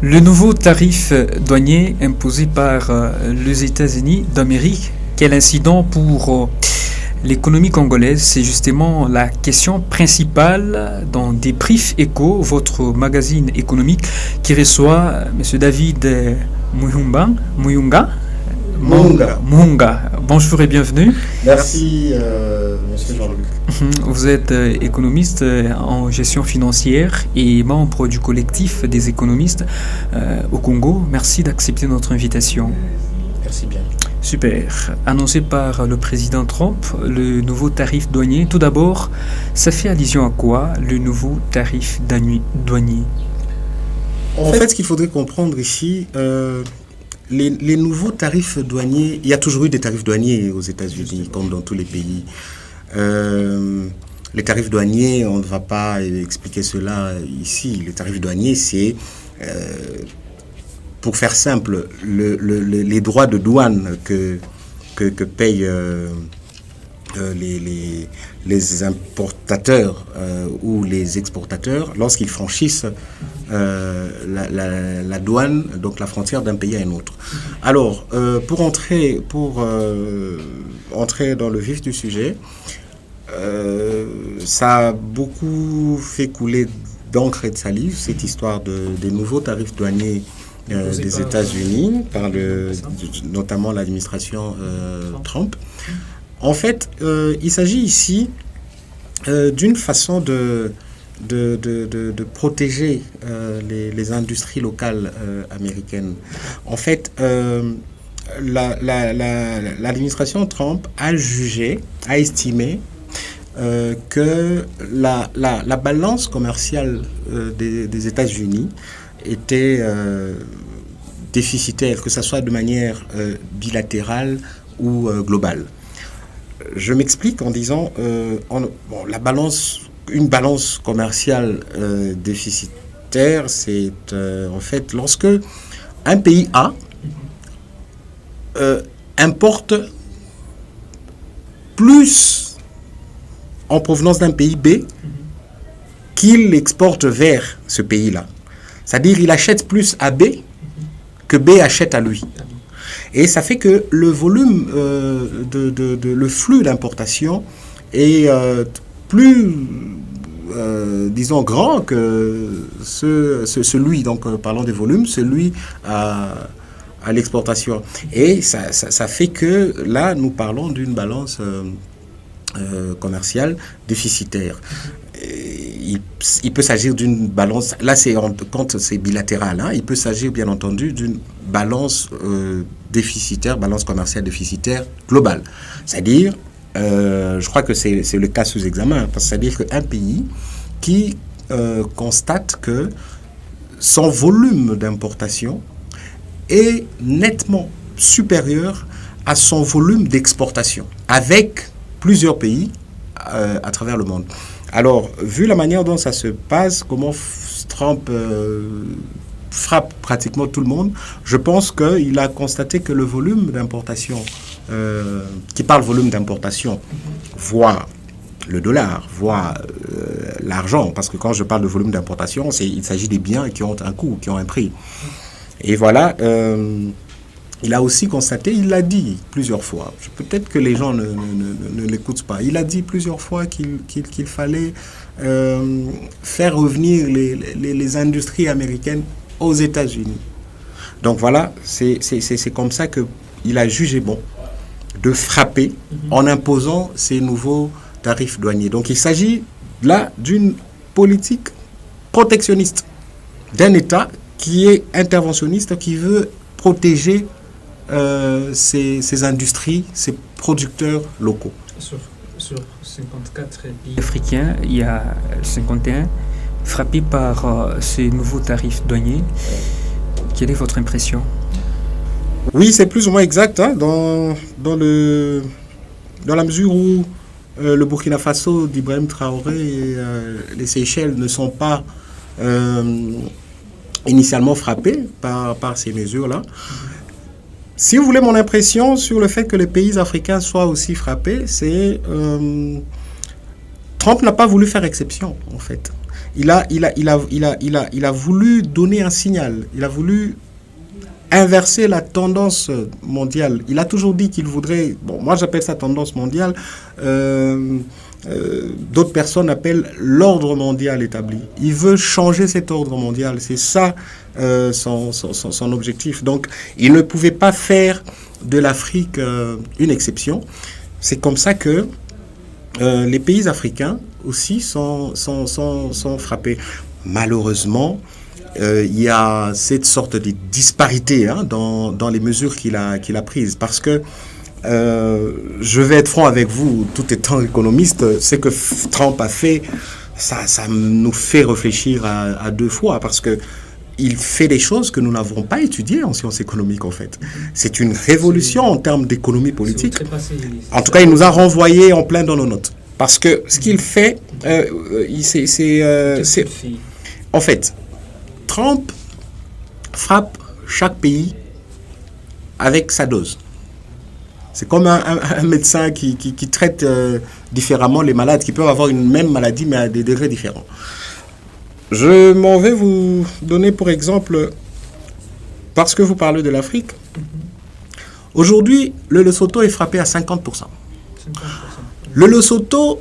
Le nouveau tarif douanier imposé par les États-Unis d'Amérique, quel incident pour l'économie congolaise? C'est justement la question principale dans Débrief Éco, votre magazine économique qui reçoit M. David Muyunga. Muhunga. Bonjour et bienvenue. Merci, monsieur Jean-Luc. Vous êtes économiste en gestion financière et membre du collectif des économistes au Congo. Merci d'accepter notre invitation. Merci bien. Super. Annoncé par le président Trump, le nouveau tarif douanier. Tout d'abord, ça fait allusion à quoi, le nouveau tarif douanier? En fait, ce qu'il faudrait comprendre ici, les nouveaux tarifs douaniers, il y a toujours eu des tarifs douaniers aux États-Unis, comme dans tous les pays. Les tarifs douaniers, on ne va pas expliquer cela ici. Les tarifs douaniers, c'est, pour faire simple, les droits de douane que payent les importateurs ou les exportateurs lorsqu'ils franchissent la douane, donc la frontière d'un pays à un autre. Alors, pour entrer dans le vif du sujet, ça a beaucoup fait couler d'encre et de salive, cette histoire des nouveaux tarifs douaniers des États-Unis, par notamment l'administration Trump. En fait, il s'agit ici d'une façon de protéger les industries locales américaines. En fait, l'administration Trump a estimé que la balance commerciale des États-Unis était déficitaire, que ce soit de manière bilatérale ou globale. Je m'explique en disant une balance commerciale déficitaire, c'est en fait lorsque un pays A importe plus en provenance d'un pays B qu'il exporte vers ce pays-là. C'est-à-dire il achète plus à B que B achète à lui. Et ça fait que le volume, le flux d'importation est plus, disons, grand que celui, donc parlons des volumes, celui à l'exportation. Et ça fait que là, nous parlons d'une balance commerciale déficitaire. Il peut s'agir d'une balance, là quand c'est bilatéral, hein, il peut s'agir bien entendu d'une balance déficitaire, balance commerciale déficitaire globale. C'est-à-dire, je crois que c'est le cas sous examen, c'est-à-dire qu'un pays qui constate que son volume d'importation est nettement supérieur à son volume d'exportation, avec plusieurs pays à travers le monde. Alors, vu la manière dont ça se passe, comment Trump frappe pratiquement tout le monde, je pense qu'il a constaté que le volume d'importation, qui parle volume d'importation, voit le dollar, voit l'argent, parce que quand je parle de volume d'importation, il s'agit des biens qui ont un coût, qui ont un prix. Et voilà, il a aussi constaté, il l'a dit plusieurs fois, peut-être que les gens ne l'écoutent pas, il a dit plusieurs fois qu'il fallait faire revenir les industries américaines aux États-Unis. Donc voilà, c'est comme ça qu'il a jugé bon de frapper en imposant ces nouveaux tarifs douaniers. Donc il s'agit là d'une politique protectionniste d'un État qui est interventionniste, qui veut protéger ces industries, ces producteurs locaux. Sur 54 pays africains, il y a 51 frappés par ces nouveaux tarifs douaniers. Quelle est votre impression? Oui, c'est plus ou moins exact, hein, dans la mesure où le Burkina Faso d'Ibrahim Traoré et les Seychelles ne sont pas initialement frappés par ces mesures-là. Si vous voulez mon impression sur le fait que les pays africains soient aussi frappés, c'est Trump n'a pas voulu faire exception, en fait. il a voulu donner un signal. Il a voulu inverser la tendance mondiale. Il a toujours dit qu'il voudrait... Bon, moi, j'appelle ça tendance mondiale. D'autres personnes appellent l'ordre mondial établi. Il veut changer cet ordre mondial. C'est ça son objectif. Donc, il ne pouvait pas faire de l'Afrique une exception. C'est comme ça que les pays africains aussi sont frappés. Malheureusement, il y a cette sorte de disparité dans les mesures qu'il a prises. Parce que, je vais être franc avec vous, tout étant économiste, ce que Trump a fait, ça nous fait réfléchir à deux fois. Parce que il fait des choses que nous n'avons pas étudiées en sciences économiques, en fait. C'est une révolution en termes d'économie politique. En tout cas, il nous a renvoyé en plein dans nos notes. Parce que ce qu'il fait, en fait, Trump frappe chaque pays avec sa dose. C'est comme un médecin qui traite différemment les malades, qui peuvent avoir une même maladie, mais à des degrés différents. Je m'en vais vous donner pour exemple, parce que vous parlez de l'Afrique, aujourd'hui, le Lesotho est frappé à 50%. Le Lesotho,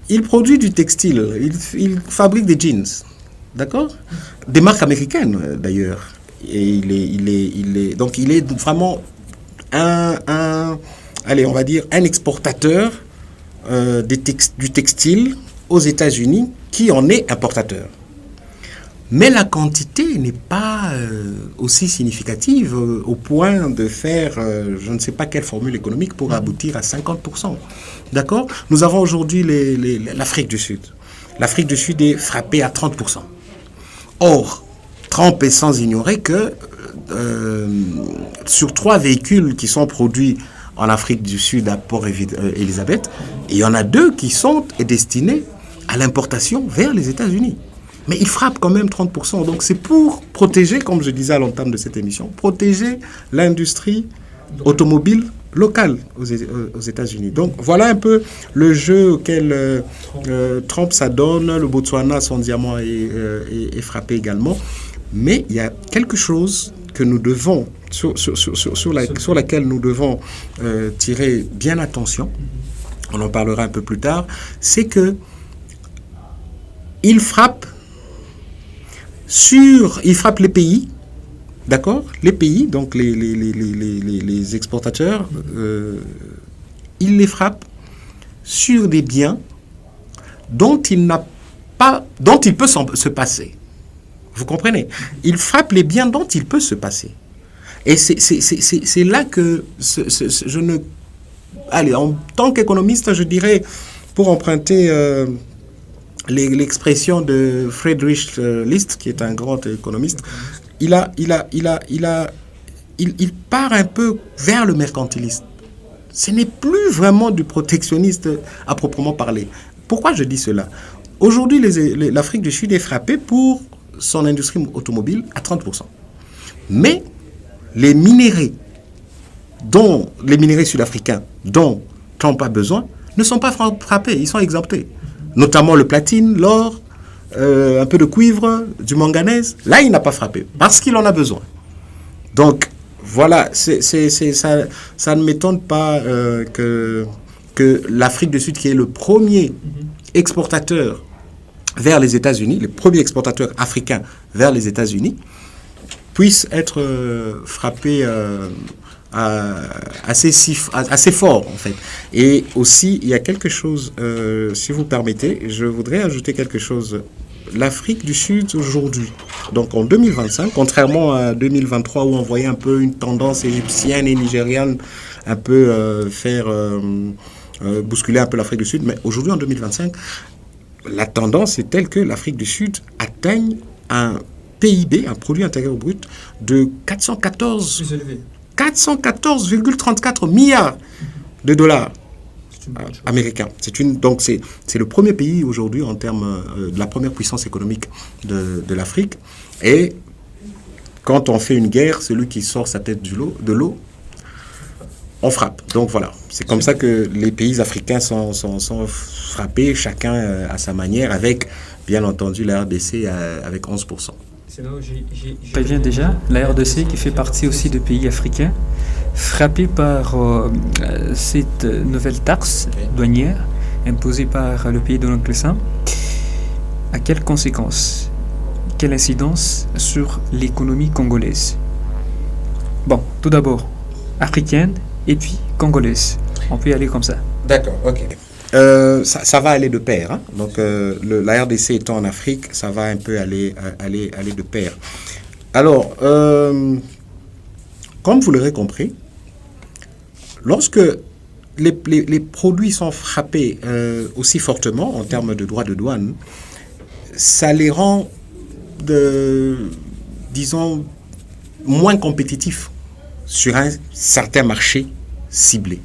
il produit du textile, il fabrique des jeans, d'accord? Des marques américaines d'ailleurs. Et donc il est vraiment allez, on va dire un exportateur du textile aux États-Unis qui en est importateur. Mais la quantité n'est pas aussi significative au point de faire je ne sais pas quelle formule économique pour aboutir à 50%. D'accord? Nous avons aujourd'hui l'Afrique du Sud. L'Afrique du Sud est frappée à 30%. Or, Trump est sans ignorer que sur 3 véhicules qui sont produits en Afrique du Sud à Port-Elizabeth, il y en a 2 qui sont destinés à l'importation vers les États-Unis. Mais il frappe quand même 30%. Donc c'est pour protéger, comme je disais à l'entame de cette émission, protéger l'industrie automobile locale aux États-Unis. Donc voilà un peu le jeu auquel Trump s'adonne. Le Botswana, son diamant est frappé également. Mais il y a quelque chose que nous devons, sur laquelle nous devons tirer bien attention. On en parlera un peu plus tard. C'est que il frappe les pays, d'accord? Les pays, donc les exportateurs, il les frappe sur des biens dont il peut se passer. Vous comprenez? Il frappe les biens dont il peut se passer. Et c'est là que je ne... Allez, en tant qu'économiste, je dirais, pour emprunter l'expression de Friedrich List, qui est un grand économiste, il part un peu vers le mercantilisme. Ce n'est plus vraiment du protectionniste à proprement parler. Pourquoi je dis cela? Aujourd'hui, l'Afrique du Sud est frappée pour son industrie automobile à 30%. Mais les minéraux sud-africains dont Trump a besoin ne sont pas frappés, ils sont exemptés. Notamment le platine, l'or, un peu de cuivre, du manganèse. Là, il n'a pas frappé parce qu'il en a besoin. Donc, voilà, ça ne m'étonne pas que l'Afrique du Sud, qui est le premier exportateur vers les États-Unis, le premier exportateur africain vers les États-Unis, puisse être frappé assez fort, en fait. Et aussi, il y a quelque chose, si vous permettez, je voudrais ajouter quelque chose. L'Afrique du Sud aujourd'hui, donc en 2025, contrairement à 2023 où on voyait un peu une tendance égyptienne et nigériane un peu bousculer un peu l'Afrique du Sud, mais aujourd'hui en 2025, la tendance est telle que l'Afrique du Sud atteigne un PIB, un produit intérieur brut, de 414,34 milliards de dollars américains. Donc c'est le premier pays aujourd'hui en termes de la première puissance économique de l'Afrique. Et quand on fait une guerre, celui qui sort sa tête de l'eau on frappe. Donc voilà, c'est comme ça que les pays africains sont frappés, chacun à sa manière, avec bien entendu la RDC avec 11%. Je préviens déjà, la RDC qui fait partie aussi de pays africains, frappés par cette nouvelle taxe douanière imposée par le pays de l'oncle Sam. À quelles conséquences? Quelle incidence sur l'économie congolaise? Bon, tout d'abord, africaine et puis congolaise. On peut y aller comme ça. D'accord, ok. Ça va aller de pair. Hein. Donc, la RDC étant en Afrique, ça va un peu aller de pair. Alors, comme vous l'aurez compris, lorsque les produits sont frappés aussi fortement en termes de droits de douane, ça les rend, disons, moins compétitifs sur un certain marché ciblé.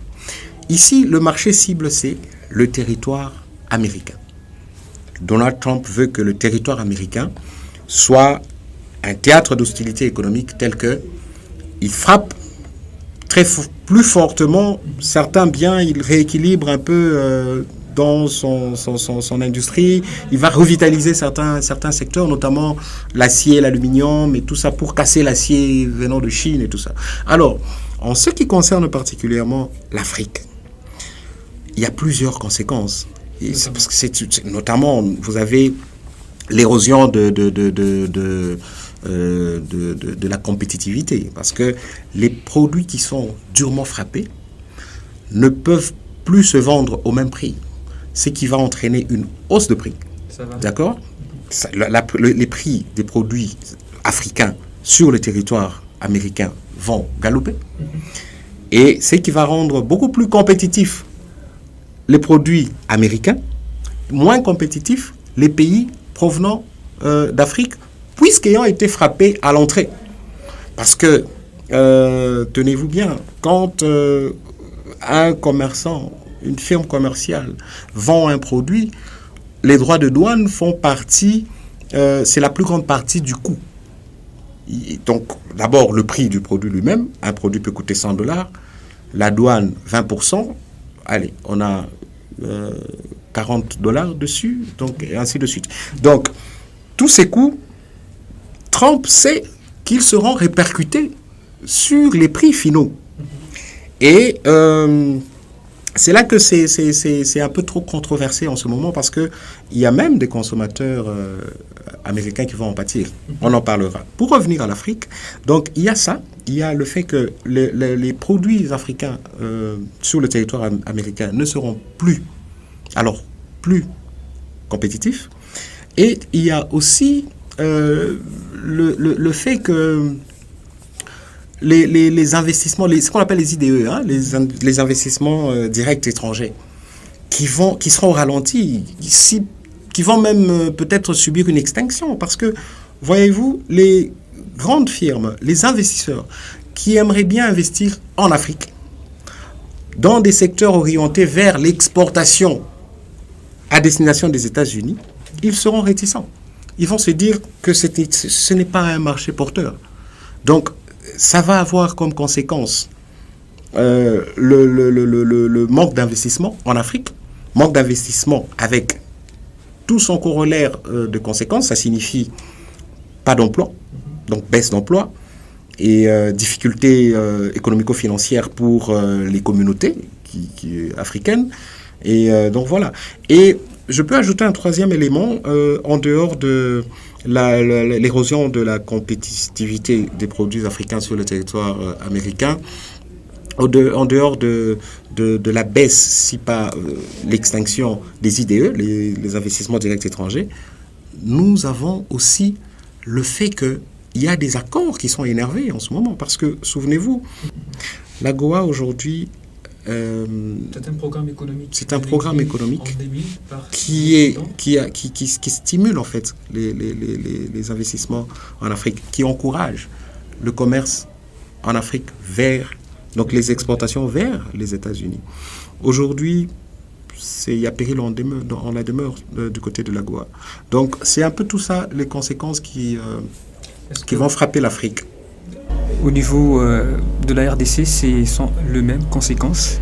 Ici, le marché cible, c'est le territoire américain. Donald Trump veut que le territoire américain soit un théâtre d'hostilité économique tel que il frappe plus fortement certains biens, il rééquilibre un peu dans son industrie, il va revitaliser certains secteurs, notamment l'acier, l'aluminium et tout ça pour casser l'acier venant de Chine et tout ça. Alors, en ce qui concerne particulièrement l'Afrique, il y a plusieurs conséquences. Parce que notamment, vous avez l'érosion de la compétitivité. Parce que les produits qui sont durement frappés ne peuvent plus se vendre au même prix. Ce qui va entraîner une hausse de prix. D'accord ? Les prix des produits africains sur le territoire américain vont galoper. Et ce qui va rendre beaucoup plus compétitifs les produits américains, moins compétitifs les pays provenant d'Afrique, puisqu'ayant été frappés à l'entrée. Parce que, tenez-vous bien, quand un commerçant, une firme commerciale vend un produit, les droits de douane font partie, c'est la plus grande partie du coût. Donc, d'abord, le prix du produit lui-même. Un produit peut coûter $100, la douane 20%. Allez, on a $40 dessus, donc, et ainsi de suite. Donc, tous ces coûts, Trump sait qu'ils seront répercutés sur les prix finaux. Et c'est là que c'est un peu trop controversé en ce moment, parce qu'il y a même des consommateurs américains qui vont en pâtir. On en parlera. Pour revenir à l'Afrique, donc il y a ça. Il y a le fait que les produits africains sur le territoire américain ne seront plus compétitifs. Et il y a aussi le fait que les investissements, ce qu'on appelle les IDE, hein, les investissements directs étrangers, qui seront ralentis, qui vont même peut-être subir une extinction. Parce que, voyez-vous, les grandes firmes, les investisseurs qui aimeraient bien investir en Afrique, dans des secteurs orientés vers l'exportation à destination des États-Unis, ils seront réticents. Ils vont se dire que ce n'est pas un marché porteur. Donc, ça va avoir comme conséquence le manque d'investissement en Afrique, manque d'investissement avec tout son corollaire de conséquences. Ça signifie pas d'emploi, donc baisse d'emploi et difficultés économico-financières pour les communautés africaines. Et donc voilà. Et je peux ajouter un troisième élément en dehors de l'érosion de la compétitivité des produits africains sur le territoire américain, en dehors de la baisse, si pas l'extinction des IDE, les investissements directs étrangers. Nous avons aussi le fait qu'il y a des accords qui sont énervés en ce moment, parce que, souvenez-vous, l'AGOA aujourd'hui, c'est un programme économique. C'est un programme économique qui stimule en fait les investissements en Afrique, qui encourage le commerce en Afrique donc les exportations vers les États-Unis. Aujourd'hui, il y a péril en la demeure du côté de l'AGOA. Donc c'est un peu tout ça, les conséquences qui vont frapper l'Afrique. au niveau de la RDC, c'est les mêmes conséquences?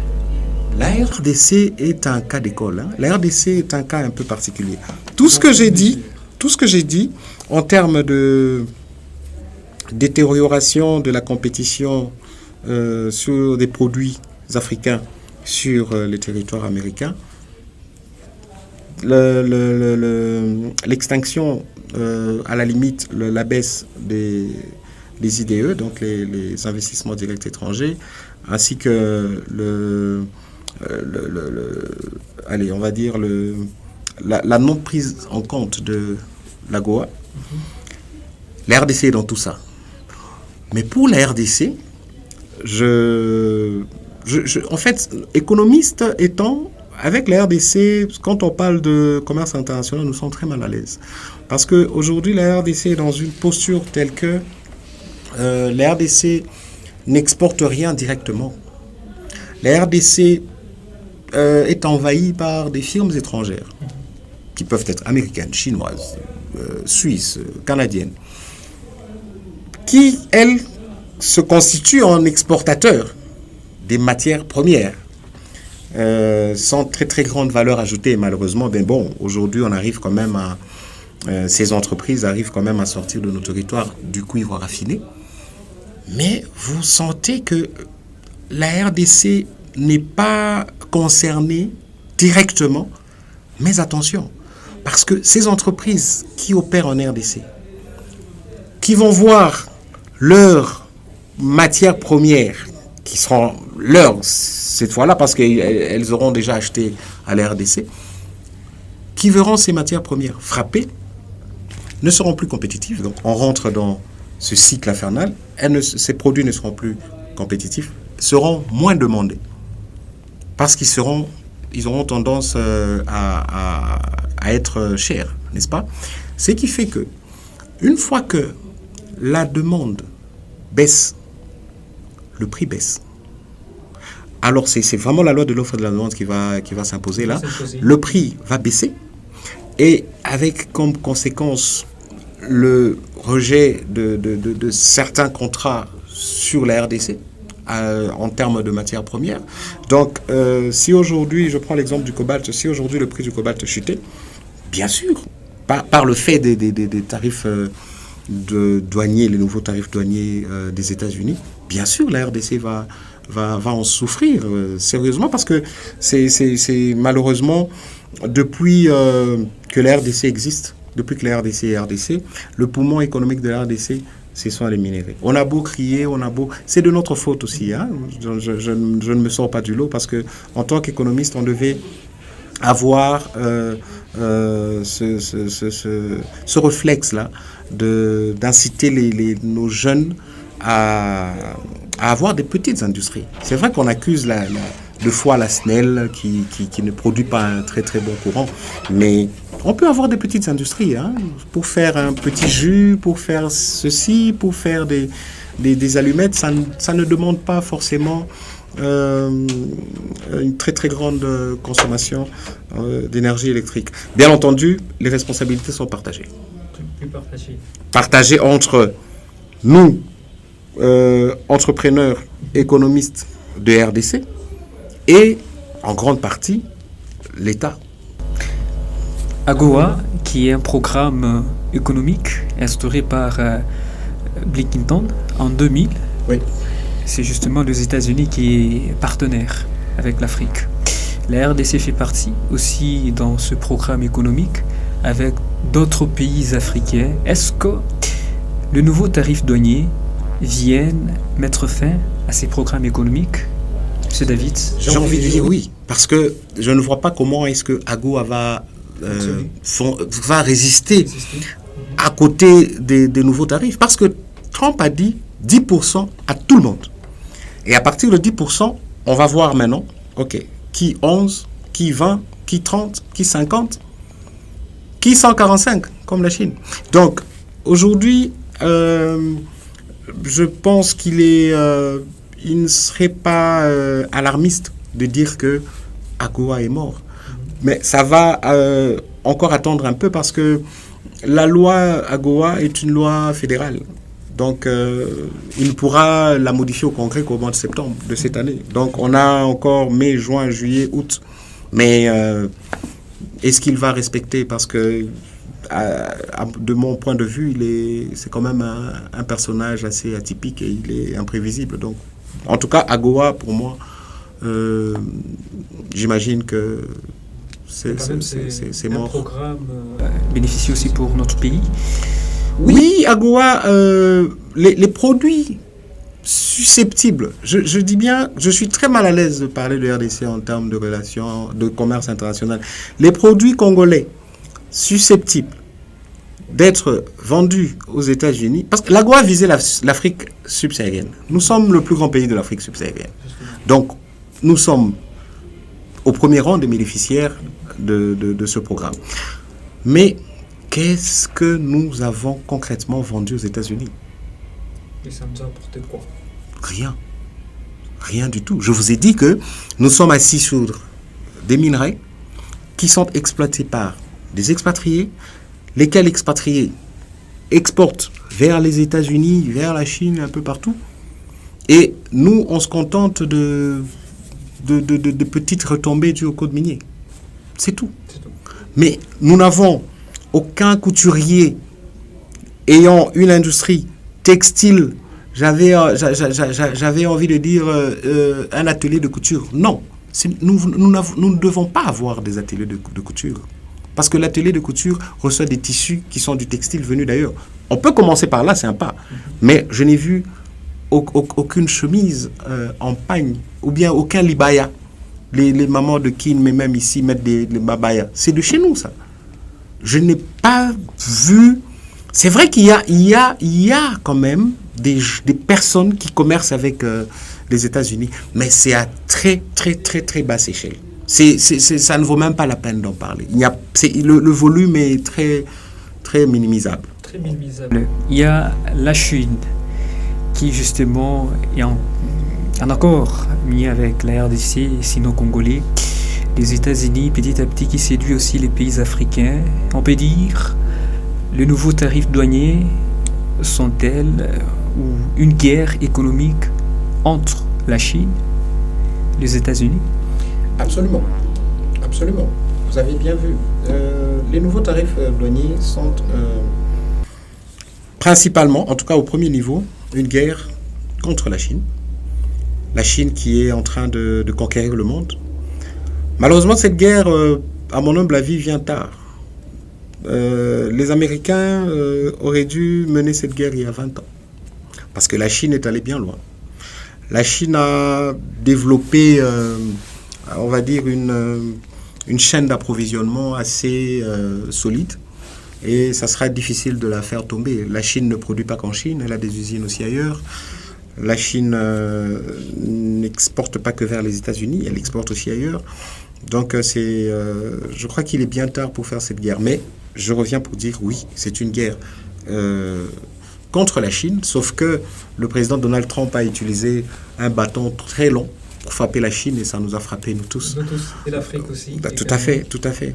La RDC est un cas d'école. La RDC est un cas un peu particulier. Tout ce que j'ai dit en termes de détérioration de la compétition sur des produits africains sur les territoires américains, l'extinction, à la limite, la baisse des IDE, donc les investissements directs étrangers, ainsi que allez, on va dire la non prise en compte de l'AGOA. La RDC est dans tout ça. Mais pour la RDC, en fait, économiste étant, avec la RDC, quand on parle de commerce international, nous sommes très mal à l'aise. Parce qu'aujourd'hui, la RDC est dans une posture telle que la RDC n'exporte rien directement. La RDC est envahie par des firmes étrangères qui peuvent être américaines, chinoises, suisses, canadiennes, qui, elles, se constituent en exportateurs des matières premières sans très très grande valeur ajoutée. Malheureusement, aujourd'hui, on arrive quand même ces entreprises arrivent quand même à sortir de nos territoires du cuivre raffiné. Mais vous sentez que la RDC n'est pas concernée directement. Mais attention, parce que ces entreprises qui opèrent en RDC, qui vont voir leurs matières premières, qui seront leurs cette fois-là, parce qu'elles auront déjà acheté à la RDC, qui verront ces matières premières frappées, ne seront plus compétitives. Donc on rentre dans ce cycle infernal, ces produits ne seront plus compétitifs, seront moins demandés, parce qu'ils auront tendance à être chers, n'est-ce pas? Ce qui fait que, une fois que la demande baisse, le prix baisse. Alors c'est vraiment la loi de l'offre et de la demande qui va s'imposer là. Le prix va baisser et avec comme conséquence le rejet de certains contrats sur la RDC en termes de matières premières. Donc si aujourd'hui, je prends l'exemple du cobalt, si aujourd'hui le prix du cobalt chutait, bien sûr, par le fait des tarifs douaniers, les nouveaux tarifs douaniers des États-Unis, bien sûr la RDC va en souffrir sérieusement, parce que c'est malheureusement depuis que la RDC existe, depuis que la RDC est RDC, le poumon économique de la RDC, ce sont les minéraux. On a beau crier, c'est de notre faute aussi. Hein? Je ne me sors pas du lot, parce que en tant qu'économiste, on devait avoir ce réflexe-là d'inciter nos jeunes à avoir des petites industries. C'est vrai qu'on accuse deux fois la SNEL qui ne produit pas un très très bon courant, mais on peut avoir des petites industries pour faire un petit jus, pour faire ceci, pour faire des allumettes. Ça ne demande pas forcément une très très grande consommation d'énergie électrique. Bien entendu, les responsabilités sont partagées. Partagées entre nous, entrepreneurs, économistes de RDC, et en grande partie l'État. AGOA, qui est un programme économique instauré par Blinken en 2000. Oui. C'est justement les États-Unis qui est partenaire avec l'Afrique. La RDC fait partie aussi dans ce programme économique avec d'autres pays africains. Est-ce que le nouveau tarif douanier vient mettre fin à ces programmes économiques, M. David? J'ai envie de dire oui, parce que je ne vois pas comment est-ce que AGOA va résister à côté des nouveaux tarifs. Parce que Trump a dit 10% à tout le monde. Et à partir de 10%, on va voir maintenant, ok, qui 11, qui 20, qui 30, qui 50, qui 145, comme la Chine. Donc, aujourd'hui, je pense il ne serait pas alarmiste de dire que AGOA est mort. Mais ça va encore attendre un peu, parce que la loi AGOA est une loi fédérale. Donc, il ne pourra la modifier au Congrès qu'au mois de septembre de cette année. Donc, on a encore mai, juin, juillet, août. Mais est-ce qu'il va respecter? Parce que, de mon point de vue, c'est quand même un personnage assez atypique et il est imprévisible. Donc, en tout cas, AGOA, pour moi, j'imagine que c'est mort. Un programme bénéficie aussi pour notre pays. Oui, AGOA, les produits susceptibles, je dis bien, je suis très mal à l'aise de parler de RDC en termes de relations, de commerce international. Les produits congolais susceptibles d'être vendus aux États-Unis, parce que l'AGOA visait l'Afrique subsaharienne. Nous sommes le plus grand pays de l'Afrique subsaharienne. Donc, nous sommes au premier rang des bénéficiaires de ce programme. Mais qu'est-ce que nous avons concrètement vendu aux États-Unis? Et ça nous a apporté quoi? Rien. Rien du tout. Je vous ai dit que nous sommes assis sur des minerais qui sont exploités par des expatriés, lesquels expatriés exportent vers les États-Unis, vers la Chine, un peu partout. Et nous, on se contente de petites retombées dues au code minier. C'est tout. Mais nous n'avons aucun couturier ayant une industrie textile, j'avais envie de dire un atelier de couture. Non, nous ne devons pas avoir des ateliers de couture. Parce que l'atelier de couture reçoit des tissus qui sont du textile venu d'ailleurs. On peut commencer par là, c'est un pas. Mais je n'ai vu aucune chemise en pagne, ou bien aucun libaya. Les mamans de Kin, mais même ici, mettent des babaya. C'est de chez nous, ça. Je n'ai pas vu... C'est vrai qu'il y a quand même des personnes qui commercent avec les États-Unis, mais c'est à très, très, très, très basse échelle. Ça ne vaut même pas la peine d'en parler. Le volume est très, très minimisable. Très minimisable. Il y a la Chine qui, justement, est en accord mis avec la RDC et sino-congolais. Les États-Unis, petit à petit, qui séduit aussi les pays africains. On peut dire, les nouveaux tarifs douaniers sont-elles ou une guerre économique entre la Chine et les États-Unis? Absolument. Absolument. Vous avez bien vu. Les nouveaux tarifs douaniers sont principalement, en tout cas au premier niveau, une guerre contre la Chine. La Chine qui est en train de conquérir le monde. Malheureusement, cette guerre, à mon humble avis, vient tard. Les Américains auraient dû mener cette guerre il y a 20 ans. Parce que la Chine est allée bien loin. La Chine a développé, on va dire, une chaîne d'approvisionnement assez solide. Et ça sera difficile de la faire tomber. La Chine ne produit pas qu'en Chine, elle a des usines aussi ailleurs. La Chine n'exporte pas que vers les États-Unis, elle exporte aussi ailleurs. Donc, je crois qu'il est bien tard pour faire cette guerre. Mais je reviens pour dire, oui, c'est une guerre contre la Chine, sauf que le président Donald Trump a utilisé un bâton très long pour frapper la Chine et ça nous a frappé, nous tous. Nous tous, et l'Afrique aussi. Tout à fait,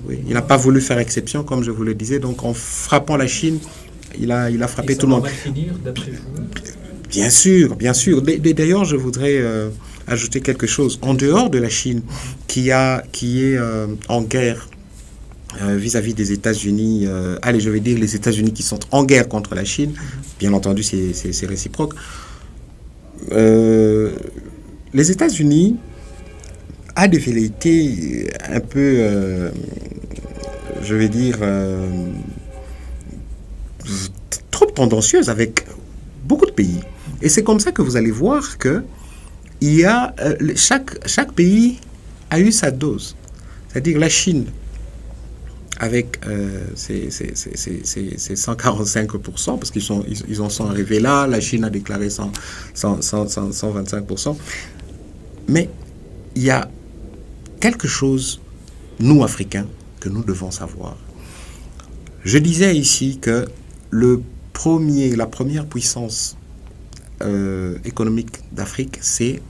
oui. Il n'a pas voulu faire exception, comme je vous le disais. Donc, en frappant la Chine, il a frappé tout le monde. Ça va finir, d'après vous? Bien sûr, bien sûr. D'ailleurs, je voudrais ajouter quelque chose. En dehors de la Chine, qui est en guerre vis-à-vis des États-Unis, allez, je vais dire les États-Unis qui sont en guerre contre la Chine, bien entendu, c'est réciproque. Les États-Unis a des velléités un peu, je vais dire, trop tendancieuses avec beaucoup de pays. Et c'est comme ça que vous allez voir que chaque pays a eu sa dose. C'est-à-dire la Chine, avec ses 145%, parce qu'ils en sont arrivés là, la Chine a déclaré 125%. Mais il y a quelque chose, nous, Africains, que nous devons savoir. Je disais ici que la première puissance économique d'Afrique, c'est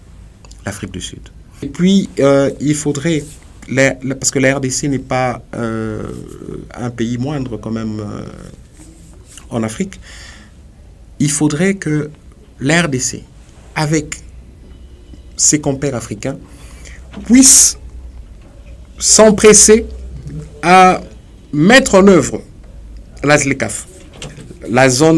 l'Afrique du Sud. Et puis, il faudrait, parce que la RDC n'est pas un pays moindre quand même en Afrique, il faudrait que l'RDC, avec ses compères africains, puisse s'empresser à mettre en œuvre la ZLECAf, la zone